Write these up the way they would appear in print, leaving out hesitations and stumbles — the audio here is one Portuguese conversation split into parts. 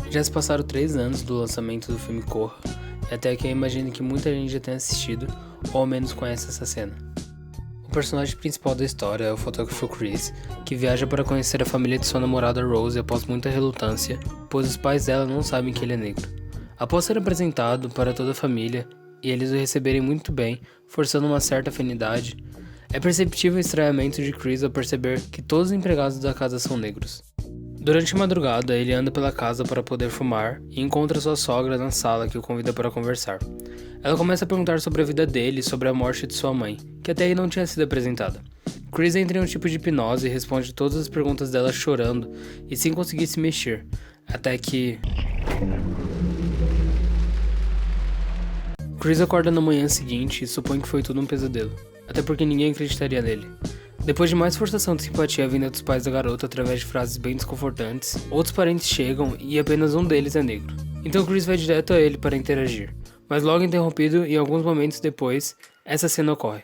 Já se passaram 3 anos do lançamento do filme Corra, e até aqui eu imagino que muita gente já tenha assistido, ou ao menos conhece essa cena. O personagem principal da história é o fotógrafo Chris, que viaja para conhecer a família de sua namorada Rose após muita relutância, pois os pais dela não sabem que ele é negro. Após ser apresentado para toda a família, e eles o receberem muito bem, forçando uma certa afinidade, é perceptível o estranhamento de Chris ao perceber que todos os empregados da casa são negros. Durante a madrugada, ele anda pela casa para poder fumar e encontra sua sogra na sala que o convida para conversar. Ela começa a perguntar sobre a vida dele e sobre a morte de sua mãe, que até aí não tinha sido apresentada. Chris entra em um tipo de hipnose e responde todas as perguntas dela chorando e sem conseguir se mexer, até que... Chris acorda na manhã seguinte e supõe que foi tudo um pesadelo, até porque ninguém acreditaria nele. Depois de mais forçação de simpatia vinda dos pais da garota através de frases bem desconfortantes, outros parentes chegam e apenas um deles é negro. Então Chris vai direto a ele para interagir, mas logo interrompido e alguns momentos depois, essa cena ocorre.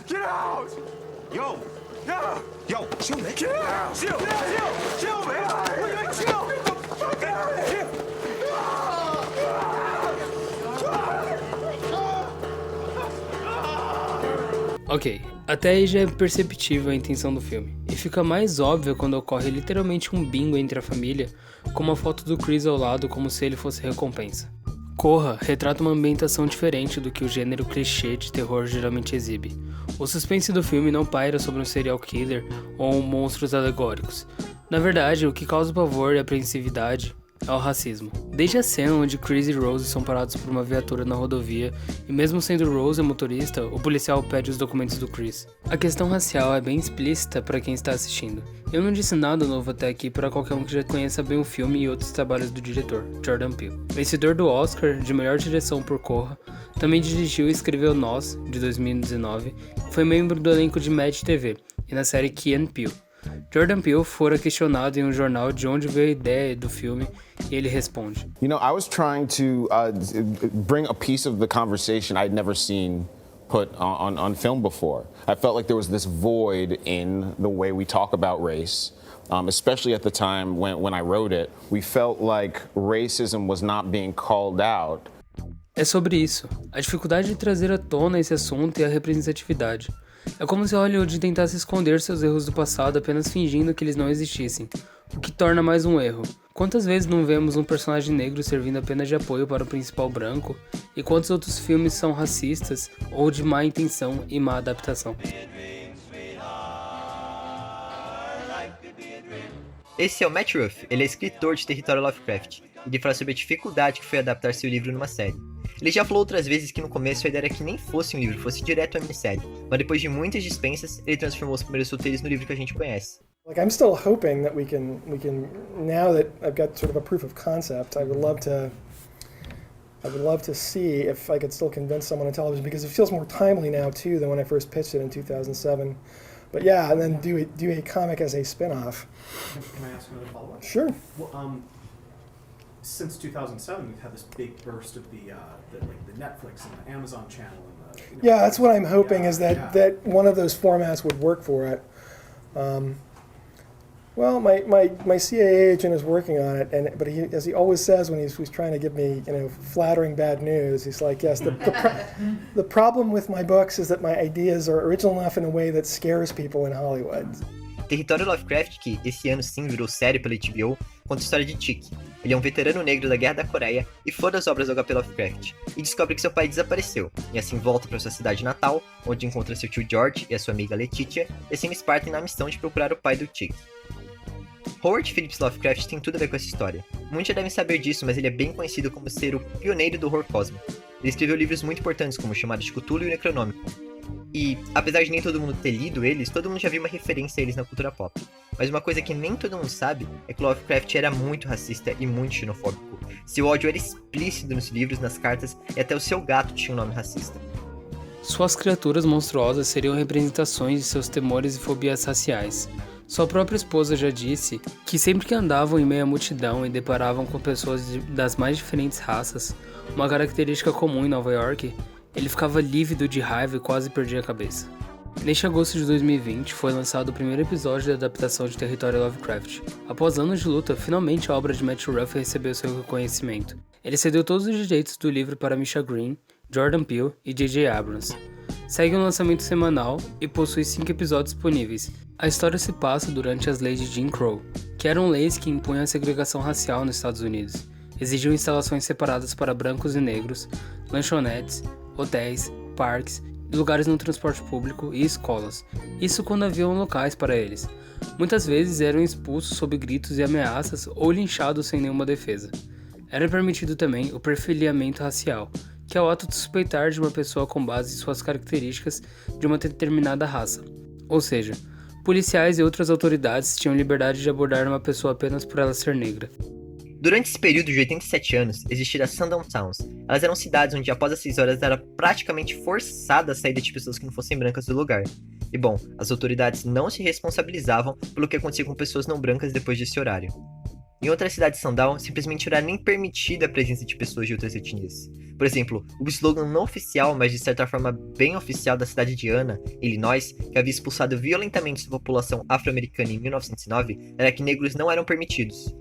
Get out! Yo! Yo! Chill, man! Get out! Chill! Chill, man! Chill! Get the fuck out of here! Ok, até aí já é perceptível a intenção do filme, e fica mais óbvio quando ocorre literalmente um bingo entre a família, com uma foto do Chris ao lado como se ele fosse recompensa. Corra retrata uma ambientação diferente do que o gênero clichê de terror geralmente exibe. O suspense do filme não paira sobre um serial killer ou monstros alegóricos. Na verdade, o que causa pavor e apreensividade é o racismo. Desde a cena onde Chris e Rose são parados por uma viatura na rodovia, e mesmo sendo Rose a motorista, o policial pede os documentos do Chris. A questão racial é bem explícita para quem está assistindo. Eu não disse nada novo até aqui para qualquer um que já conheça bem o filme e outros trabalhos do diretor, Jordan Peele. Vencedor do Oscar de melhor direção por Corra, também dirigiu e escreveu Nós, de 2019, foi membro do elenco de Mad TV e na série Key and Peele. Jordan Peele fora questionado em um jornal de onde veio a ideia do filme e ele responde: You know, I was trying to bring a piece of the conversation I'd never seen put on film before. I felt like there was this void in the way we talk about race, especially at the time when I wrote it. We felt like racism was not being called out. É sobre isso, a dificuldade de trazer à tona esse assunto e a representatividade. É como se Hollywood tentasse esconder seus erros do passado apenas fingindo que eles não existissem, o que torna mais um erro. Quantas vezes não vemos um personagem negro servindo apenas de apoio para o principal branco, e quantos outros filmes são racistas ou de má intenção e má adaptação? Esse é o Matt Ruff, ele é escritor de Território Lovecraft, e ele fala sobre a dificuldade que foi adaptar seu livro numa série. Ele já falou outras vezes que no começo a ideia era que nem fosse um livro, fosse direto a minissérie, mas depois de muitas dispensas, ele transformou os primeiros roteiros no livro que a gente conhece. Like, I'm still hoping that we can now that I've got sort of a proof of concept, I would love to see if I could still convince someone on television, because it feels more timely now too than when I first pitched it in 2007. But yeah, and then do a comic as a spin-off. Can I ask another follow-up? Sure. Well, since 2007, we've had this big burst of the Netflix and the Amazon channel. And the, Yeah, that's what I'm hoping is that one of those formats would work for it. Well, my CIA agent is working on it, but as he always says when he's trying to give me flattering bad news, he's like, yes, the problem with my books is that my ideas are original enough in a way that scares people in Hollywood. Território Lovecraft, que esse ano sim virou série pela HBO, conta a história de Chick. Ele é um veterano negro da Guerra da Coreia e fã das obras do H.P. Lovecraft, e descobre que seu pai desapareceu, e assim volta para sua cidade natal, onde encontra seu tio George e a sua amiga Letitia, e assim eles partem na missão de procurar o pai do Chick. Howard Phillips Lovecraft tem tudo a ver com essa história. Muitos já devem saber disso, mas ele é bem conhecido como ser o pioneiro do horror cósmico. Ele escreveu livros muito importantes como o chamado de Cthulhu e o Necronômico. E, apesar de nem todo mundo ter lido eles, todo mundo já viu uma referência a eles na cultura pop. Mas uma coisa que nem todo mundo sabe é que Lovecraft era muito racista e muito xenofóbico. Seu ódio era explícito nos livros, nas cartas, e até o seu gato tinha um nome racista. Suas criaturas monstruosas seriam representações de seus temores e fobias raciais. Sua própria esposa já disse que sempre que andavam em meio à multidão e deparavam com pessoas das mais diferentes raças, uma característica comum em Nova York, ele ficava lívido de raiva e quase perdia a cabeça. Neste agosto de 2020, foi lançado o primeiro episódio da adaptação de Território Lovecraft. Após anos de luta, finalmente a obra de Matthew Ruff recebeu seu reconhecimento. Ele cedeu todos os direitos do livro para Misha Green, Jordan Peele e J.J. Abrams. Segue um lançamento semanal e possui 5 episódios disponíveis. A história se passa durante as leis de Jim Crow, que eram leis que impunham a segregação racial nos Estados Unidos. Exigiam instalações separadas para brancos e negros, lanchonetes, hotéis, parques, lugares no transporte público e escolas. Isso quando haviam locais para eles. Muitas vezes eram expulsos sob gritos e ameaças ou linchados sem nenhuma defesa. Era permitido também o perfiliamento racial, que é o ato de suspeitar de uma pessoa com base em suas características de uma determinada raça. Ou seja, policiais e outras autoridades tinham liberdade de abordar uma pessoa apenas por ela ser negra. Durante esse período de 87 anos, existiram as Sundown Towns. Elas eram cidades onde após as 6 horas era praticamente forçada a saída de pessoas que não fossem brancas do lugar. E bom, as autoridades não se responsabilizavam pelo que acontecia com pessoas não brancas depois desse horário. Em outras cidades Sundown, simplesmente não era nem permitida a presença de pessoas de outras etnias. Por exemplo, o slogan não oficial, mas de certa forma bem oficial da cidade de Anna, Illinois, que havia expulsado violentamente sua população afro-americana em 1909, era que negros não eram permitidos.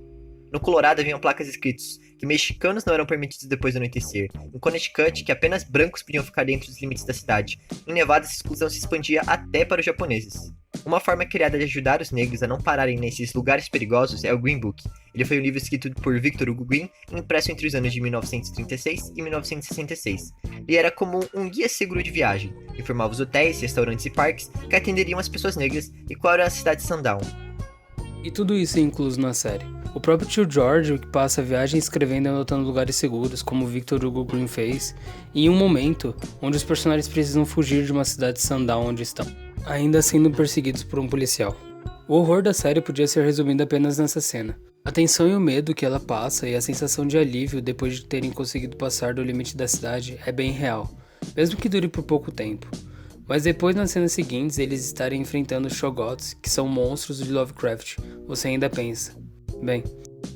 No Colorado haviam placas escritas que mexicanos não eram permitidos depois do anoitecer. Em Connecticut, que apenas brancos podiam ficar dentro dos limites da cidade. Em Nevada, essa exclusão se expandia até para os japoneses. Uma forma criada de ajudar os negros a não pararem nesses lugares perigosos é o Green Book. Ele foi um livro escrito por Victor Hugo Green e impresso entre os anos de 1936 e 1966. E era como um guia seguro de viagem. Informava os hotéis, restaurantes e parques que atenderiam as pessoas negras e qual era a cidade Sundown. E tudo isso é incluso na série. O próprio tio George, que passa a viagem escrevendo e anotando lugares seguros, como Victor Hugo Green fez, e em um momento onde os personagens precisam fugir de uma cidade Sundown onde estão, ainda sendo perseguidos por um policial. O horror da série podia ser resumido apenas nessa cena. A tensão e o medo que ela passa e a sensação de alívio depois de terem conseguido passar do limite da cidade é bem real, mesmo que dure por pouco tempo. Mas depois, nas cenas seguintes, eles estarem enfrentando os Shoggoths, que são monstros de Lovecraft, você ainda pensa, bem,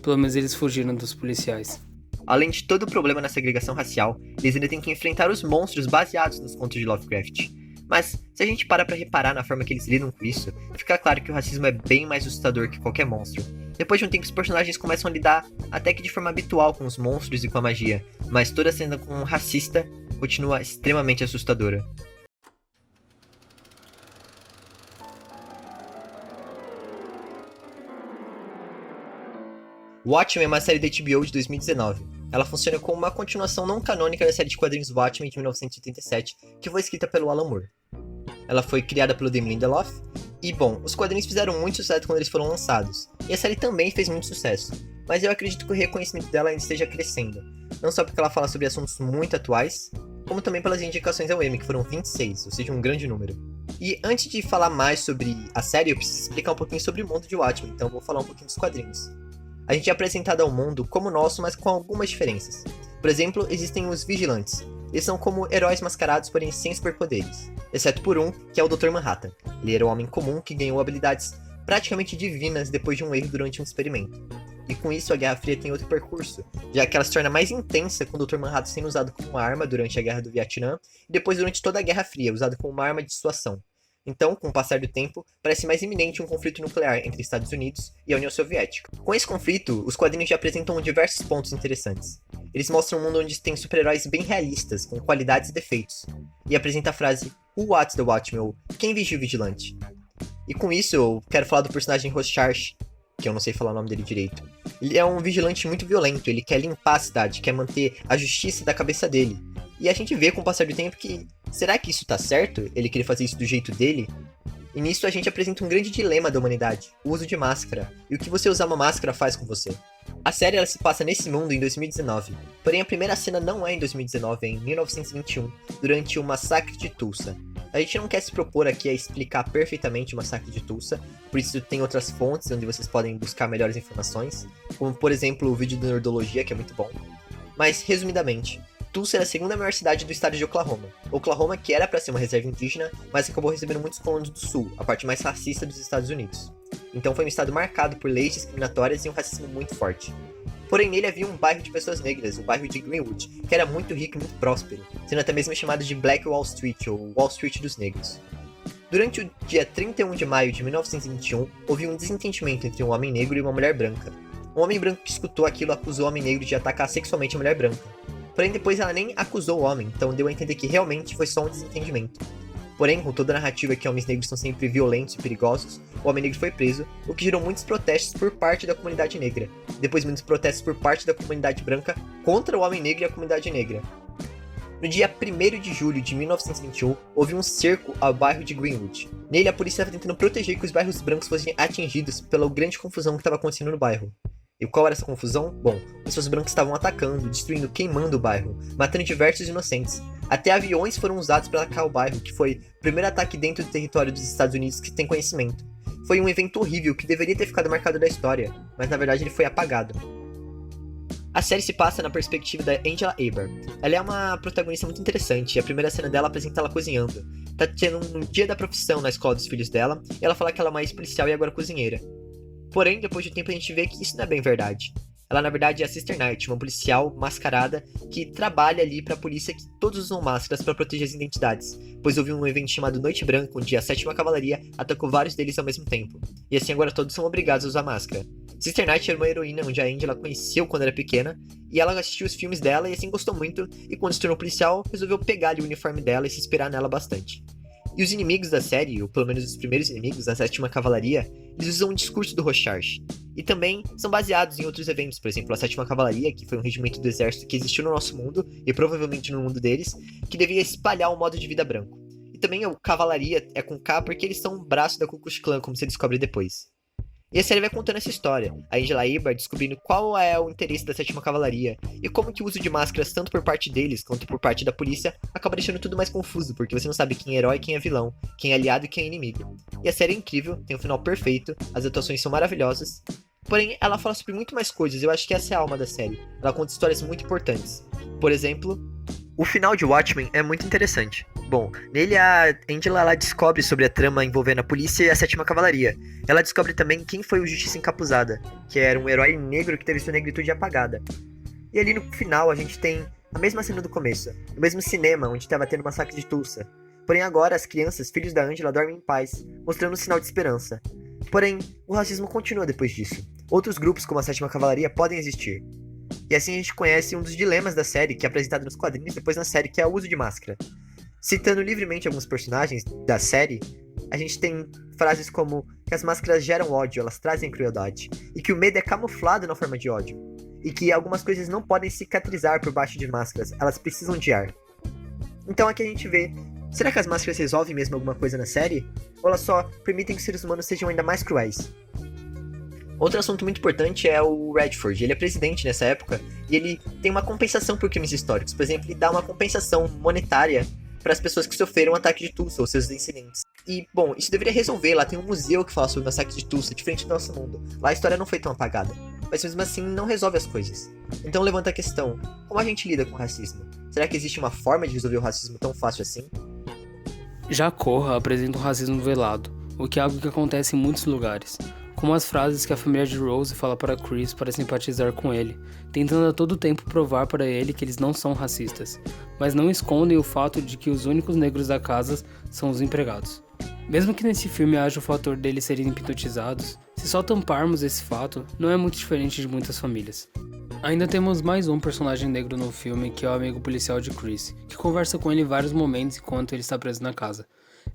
pelo menos eles fugiram dos policiais. Além de todo o problema na segregação racial, eles ainda têm que enfrentar os monstros baseados nos contos de Lovecraft. Mas, se a gente para pra reparar na forma que eles lidam com isso, fica claro que o racismo é bem mais assustador que qualquer monstro. Depois de um tempo, os personagens começam a lidar até que de forma habitual com os monstros e com a magia, mas toda a cena com um racista continua extremamente assustadora. Watchmen é uma série da HBO de 2019. Ela funciona como uma continuação não canônica da série de quadrinhos Watchmen de 1987, que foi escrita pelo Alan Moore. Ela foi criada pelo Damon Lindelof, e bom, os quadrinhos fizeram muito sucesso quando eles foram lançados, e a série também fez muito sucesso, mas eu acredito que o reconhecimento dela ainda esteja crescendo, não só porque ela fala sobre assuntos muito atuais, como também pelas indicações ao Emmy, que foram 26, ou seja, um grande número. E antes de falar mais sobre a série, eu preciso explicar um pouquinho sobre o mundo de Watchmen, então eu vou falar um pouquinho dos quadrinhos. A gente é apresentado ao mundo como o nosso, mas com algumas diferenças. Por exemplo, existem os Vigilantes. Eles são como heróis mascarados, porém sem superpoderes. Exceto por um, que é o Dr. Manhattan. Ele era um homem comum que ganhou habilidades praticamente divinas depois de um erro durante um experimento. E com isso a Guerra Fria tem outro percurso, já que ela se torna mais intensa com o Dr. Manhattan sendo usado como uma arma durante a Guerra do Vietnã, e depois durante toda a Guerra Fria, usado como uma arma de dissuasão. Então, com o passar do tempo, parece mais iminente um conflito nuclear entre Estados Unidos e a União Soviética. Com esse conflito, os quadrinhos já apresentam diversos pontos interessantes. Eles mostram um mundo onde tem super-heróis bem realistas, com qualidades e defeitos. E apresenta a frase Who Watches the Watchmen? Ou Quem vigia o vigilante? E com isso, eu quero falar do personagem Rorschach, que eu não sei falar o nome dele direito. Ele é um vigilante muito violento, ele quer limpar a cidade, quer manter a justiça da cabeça dele. E a gente vê com o passar do tempo que, será que isso tá certo? Ele querer fazer isso do jeito dele? E nisso a gente apresenta um grande dilema da humanidade, o uso de máscara, e o que você usar uma máscara faz com você. A série ela se passa nesse mundo em 2019, porém a primeira cena não é em 2019, é em 1921, durante o massacre de Tulsa. A gente não quer se propor aqui a explicar perfeitamente o massacre de Tulsa, por isso tem outras fontes onde vocês podem buscar melhores informações, como por exemplo o vídeo do Nerdologia, que é muito bom. Mas, resumidamente, Tulsa era a segunda maior cidade do estado de Oklahoma. Oklahoma que era para ser uma reserva indígena, mas acabou recebendo muitos colonos do sul, a parte mais racista dos Estados Unidos. Então foi um estado marcado por leis discriminatórias e um racismo muito forte. Porém nele havia um bairro de pessoas negras, o bairro de Greenwood, que era muito rico e muito próspero, sendo até mesmo chamado de Black Wall Street, ou Wall Street dos Negros. Durante o dia 31 de maio de 1921, houve um desentendimento entre um homem negro e uma mulher branca. Um homem branco que escutou aquilo acusou o homem negro de atacar sexualmente a mulher branca. Porém, depois ela nem acusou o homem, então deu a entender que realmente foi só um desentendimento. Porém, com toda a narrativa que homens negros são sempre violentos e perigosos, o homem negro foi preso, o que gerou muitos protestos por parte da comunidade negra. Depois, muitos protestos por parte da comunidade branca contra o homem negro e a comunidade negra. No dia 1º de julho de 1921, houve um cerco ao bairro de Greenwood. Nele, a polícia estava tentando proteger que os bairros brancos fossem atingidos pela grande confusão que estava acontecendo no bairro. E qual era essa confusão? Bom, pessoas brancas estavam atacando, destruindo, queimando o bairro, matando diversos inocentes. Até aviões foram usados para atacar o bairro, que foi o primeiro ataque dentro do território dos Estados Unidos que tem conhecimento. Foi um evento horrível que deveria ter ficado marcado na história, mas na verdade ele foi apagado. A série se passa na perspectiva da Angela Abar. Ela é uma protagonista muito interessante, e a primeira cena dela apresenta ela cozinhando. Tá tendo um dia da profissão na escola dos filhos dela, e ela fala que ela é uma ex-policial e agora cozinheira. Porém, depois de um tempo a gente vê que isso não é bem verdade. Ela na verdade é a Sister Night, uma policial mascarada que trabalha ali pra polícia, que todos usam máscaras para proteger as identidades, pois houve um evento chamado Noite Branca, onde a 7ª Cavalaria atacou vários deles ao mesmo tempo, e assim agora todos são obrigados a usar máscara. Sister Night era uma heroína onde a Angela conheceu quando era pequena, e ela assistiu os filmes dela e assim gostou muito, e quando se tornou policial, resolveu pegar ali o uniforme dela e se inspirar nela bastante. E os inimigos da série, ou pelo menos os primeiros inimigos da 7ª Cavalaria, eles usam um discurso do Rorschach. E também são baseados em outros eventos, por exemplo, a 7ª Cavalaria, que foi um regimento do exército que existiu no nosso mundo, e provavelmente no mundo deles, que devia espalhar um modo de vida branco. E também o Cavalaria é com K porque eles são um braço da Ku Klux Klan, como você descobre depois. E a série vai contando essa história, a Angela Abar descobrindo qual é o interesse da 7ª Cavalaria, e como que o uso de máscaras, tanto por parte deles quanto por parte da polícia, acaba deixando tudo mais confuso, porque você não sabe quem é herói e quem é vilão, quem é aliado e quem é inimigo. E a série é incrível, tem um final perfeito, as atuações são maravilhosas, porém ela fala sobre muito mais coisas, eu acho que essa é a alma da série, ela conta histórias muito importantes. Por exemplo, o final de Watchmen é muito interessante. Bom, nele a Angela ela descobre sobre a trama envolvendo a polícia e a 7ª Cavalaria. Ela descobre também quem foi o Justiça Encapuzada, que era um herói negro que teve sua negritude apagada. E ali no final a gente tem a mesma cena do começo, o mesmo cinema onde estava tendo o massacre de Tulsa. Porém agora as crianças, filhos da Angela, dormem em paz, mostrando um sinal de esperança. Porém, o racismo continua depois disso. Outros grupos como a 7ª Cavalaria podem existir. E assim a gente conhece um dos dilemas da série, que é apresentado nos quadrinhos e depois na série, que é o uso de máscara. Citando livremente alguns personagens da série, a gente tem frases como que as máscaras geram ódio, elas trazem crueldade, e que o medo é camuflado na forma de ódio, e que algumas coisas não podem cicatrizar por baixo de máscaras, elas precisam de ar. Então aqui a gente vê, será que as máscaras resolvem mesmo alguma coisa na série? Ou elas só permitem que os seres humanos sejam ainda mais cruéis? Outro assunto muito importante é o Redford. Ele é presidente nessa época e ele tem uma compensação por crimes históricos. Por exemplo, ele dá uma compensação monetária para as pessoas que sofreram o ataque de Tulsa ou seus incidentes. E, bom, isso deveria resolver. Lá tem um museu que fala sobre o massacre de Tulsa, diferente do nosso mundo. Lá a história não foi tão apagada. Mas mesmo assim, não resolve as coisas. Então levanta a questão, como a gente lida com o racismo? Será que existe uma forma de resolver o racismo tão fácil assim? Já Korra apresenta um racismo velado, o que é algo que acontece em muitos lugares. Como as frases que a família de Rose fala para Chris para simpatizar com ele, tentando a todo tempo provar para ele que eles não são racistas, mas não escondem o fato de que os únicos negros da casa são os empregados. Mesmo que nesse filme haja o fator deles serem hipnotizados, se só tamparmos esse fato, não é muito diferente de muitas famílias. Ainda temos mais um personagem negro no filme, que é o amigo policial de Chris, que conversa com ele em vários momentos enquanto ele está preso na casa.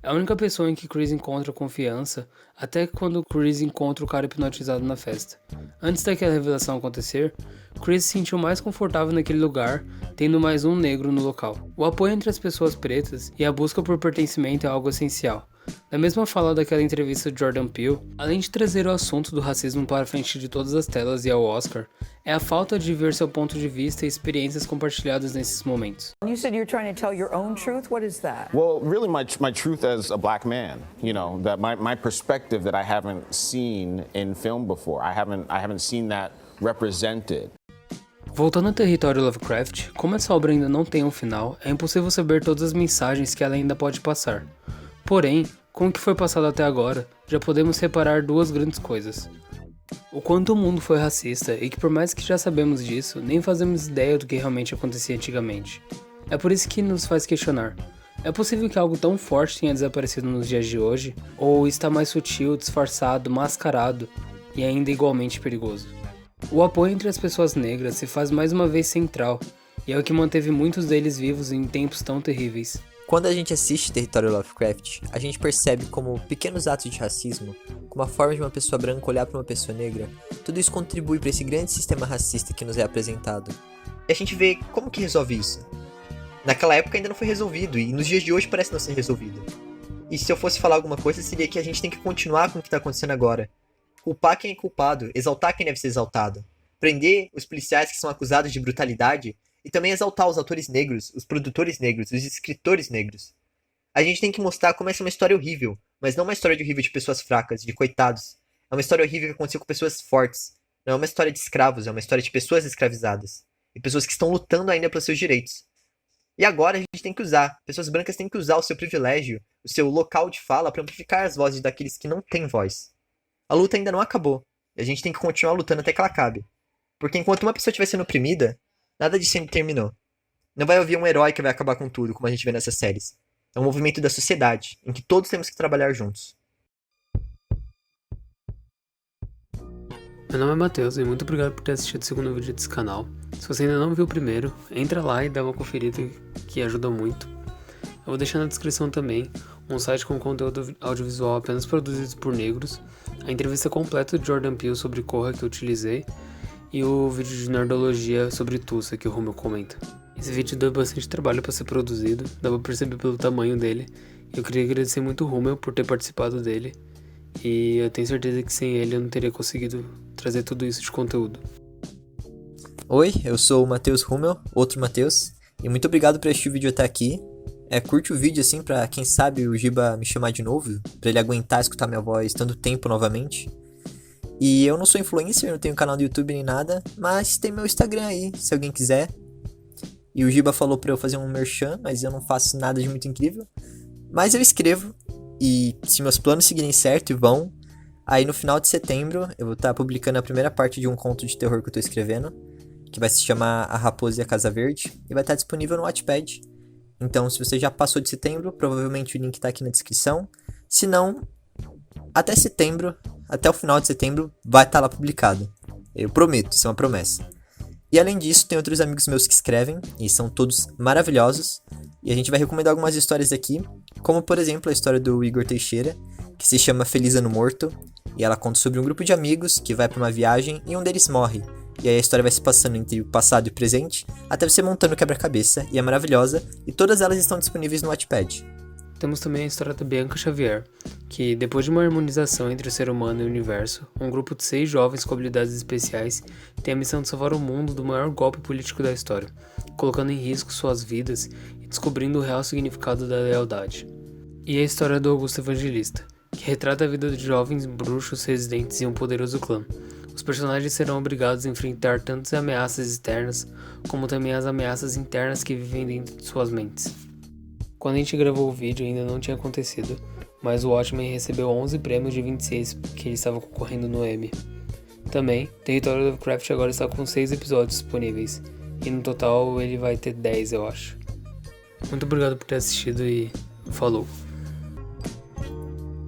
É a única pessoa em que Chris encontra confiança, até quando Chris encontra o cara hipnotizado na festa. Antes daquela revelação acontecer, Chris se sentiu mais confortável naquele lugar, tendo mais um negro no local. O apoio entre as pessoas pretas e a busca por pertencimento é algo essencial. Na mesma fala daquela entrevista de Jordan Peele, além de trazer o assunto do racismo para a frente de todas as telas e ao Oscar, é a falta de ver seu ponto de vista e experiências compartilhadas nesses momentos. You said you're trying to tell your own truth. What is that? Well, really my truth as a black man, you know, that my perspective that I haven't seen in film before. I haven't seen that represented. Voltando ao território Lovecraft, como essa obra ainda não tem um final, é impossível saber todas as mensagens que ela ainda pode passar. Porém, com o que foi passado até agora, já podemos reparar duas grandes coisas. O quanto o mundo foi racista e que por mais que já sabemos disso, nem fazemos ideia do que realmente acontecia antigamente. É por isso que nos faz questionar. É possível que algo tão forte tenha desaparecido nos dias de hoje, ou está mais sutil, disfarçado, mascarado e ainda igualmente perigoso? O apoio entre as pessoas negras se faz mais uma vez central, e é o que manteve muitos deles vivos em tempos tão terríveis. Quando a gente assiste Território Lovecraft, a gente percebe como pequenos atos de racismo, como a forma de uma pessoa branca olhar para uma pessoa negra, tudo isso contribui para esse grande sistema racista que nos é apresentado. E a gente vê como que resolve isso. Naquela época ainda não foi resolvido, e nos dias de hoje parece não ser resolvido. E se eu fosse falar alguma coisa, seria que a gente tem que continuar com o que está acontecendo agora. Culpar quem é culpado, exaltar quem deve ser exaltado. Prender os policiais que são acusados de brutalidade, e também exaltar os autores negros, os produtores negros, os escritores negros. A gente tem que mostrar como essa é uma história horrível, mas não uma história horrível de pessoas fracas, de coitados. É uma história horrível que aconteceu com pessoas fortes. Não é uma história de escravos, é uma história de pessoas escravizadas. E pessoas que estão lutando ainda pelos seus direitos. E agora a gente tem que usar, pessoas brancas têm que usar o seu privilégio, o seu local de fala para amplificar as vozes daqueles que não têm voz. A luta ainda não acabou, e a gente tem que continuar lutando até que ela acabe. Porque enquanto uma pessoa estiver sendo oprimida, nada disso ainda terminou. Não vai haver um herói que vai acabar com tudo, como a gente vê nessas séries. É um movimento da sociedade, em que todos temos que trabalhar juntos. Meu nome é Matheus e muito obrigado por ter assistido o segundo vídeo desse canal. Se você ainda não viu o primeiro, entra lá e dá uma conferida que ajuda muito. Eu vou deixar na descrição também um site com conteúdo audiovisual apenas produzido por negros, a entrevista completa de Jordan Peele sobre Korra que eu utilizei e o vídeo de nerdologia sobre Tussa que o Romeu comenta. Esse vídeo deu bastante trabalho para ser produzido, dá pra perceber pelo tamanho dele. Eu queria agradecer muito o Romeu por ter participado dele e eu tenho certeza que sem ele eu não teria conseguido trazer tudo isso de conteúdo. Oi, eu sou o Matheus Rummel, outro Matheus, e muito obrigado por assistir o vídeo até aqui. Curte o vídeo assim pra quem sabe o Giba me chamar de novo, pra ele aguentar escutar minha voz tanto tempo novamente. E eu não sou influencer, não tenho canal do YouTube nem nada, mas tem meu Instagram aí, se alguém quiser. E o Giba falou pra eu fazer um merchan, mas eu não faço nada de muito incrível. Mas eu escrevo, e se meus planos seguirem certo e vão, aí no final de setembro eu vou estar publicando a primeira parte de um conto de terror que eu tô escrevendo, que vai se chamar A Raposa e a Casa Verde, e vai estar disponível no Wattpad. Então, se você já passou de setembro, provavelmente o link tá aqui na descrição. Se não, até setembro, até o final de setembro, vai estar lá publicado. Eu prometo, isso é uma promessa. E além disso, tem outros amigos meus que escrevem, e são todos maravilhosos. E a gente vai recomendar algumas histórias aqui, como por exemplo a história do Igor Teixeira, que se chama Feliz Ano Morto, e ela conta sobre um grupo de amigos que vai para uma viagem e um deles morre. E aí a história vai se passando entre o passado e o presente, até você montando o quebra-cabeça, e é maravilhosa, e todas elas estão disponíveis no Wattpad. Temos também a história da Bianca Xavier, que depois de uma harmonização entre o ser humano e o universo, um grupo de 6 jovens com habilidades especiais tem a missão de salvar o mundo do maior golpe político da história, colocando em risco suas vidas e descobrindo o real significado da lealdade. E a história do Augusto Evangelista, que retrata a vida de jovens bruxos residentes em um poderoso clã. Os personagens serão obrigados a enfrentar tantas ameaças externas, como também as ameaças internas que vivem dentro de suas mentes. Quando a gente gravou o vídeo ainda não tinha acontecido, mas o Watchmen recebeu 11 prêmios de 26 que ele estava concorrendo no Emmy. Também, Território Lovecraft agora está com 6 episódios disponíveis, e no total ele vai ter 10 eu acho. Muito obrigado por ter assistido e falou!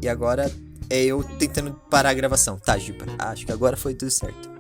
E agora é eu tentando parar a gravação. Tá, Giba, acho que agora foi tudo certo.